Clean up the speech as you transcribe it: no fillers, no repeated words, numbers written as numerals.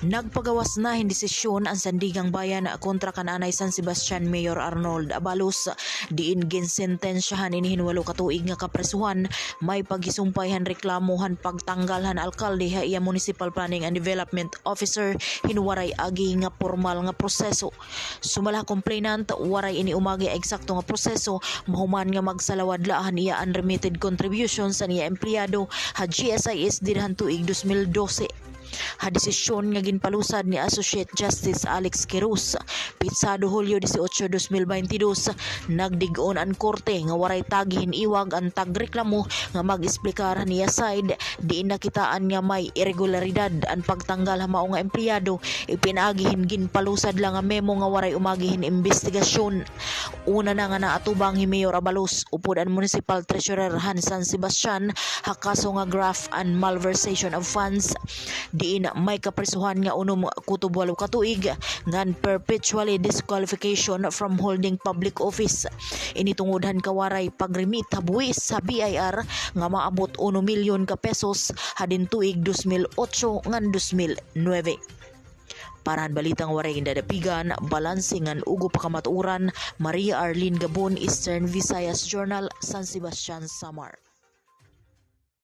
Nagpagawas na hindi desisyon ang Sandigang Bayan kontra kananay San Sebastian Mayor Arnold Abalos. Diin ginsentensyahan ini hinwalo ka tuig nga kapresuhan. May pagisumpayhan reklamuhan pagtanggalhan alkalde ha iya Municipal Planning and Development Officer hinwaray agi nga formal nga proseso. Sumala complainant waray ini umagi eksakto nga proseso mahuman nga magsalawadlaahan iya unremitted contributions sa iya empleyado ha GSIS dinhan tuig 2012. Ha desisyon nga ginpalusad ni Associate Justice Alex Quirós Pitsado Hulyo 18, 2022 nagdig-on ang korte nga waray tagihin iwag ang tagreklamo nga mag-esplikar niya side diin nakitaan nga may irregularidad ang pagtanggal ha mao nga empleyado ipinagihin ginpalusad lang nga memo nga waray umagihin investigasyon. Una na nga naatubang hi Mayor Abalos upod ang Municipal Treasurer Han San Sebastian ha kaso nga graft and malversation of funds. Diin may kapresuhan nga unom kutob 8 ka tuig ngan perpetually disqualification from holding public office. Initungodhan kawaray pagrimit ha buwis sa BIR nga maabot 1 milyon ka pesos hadin tuig 2008 ngan 2009. Parahan balitang waray indadapigan, balansingan ugo pakamaturan, Maria Arlene Gabon, Eastern Visayas Journal, San Sebastian, Samar.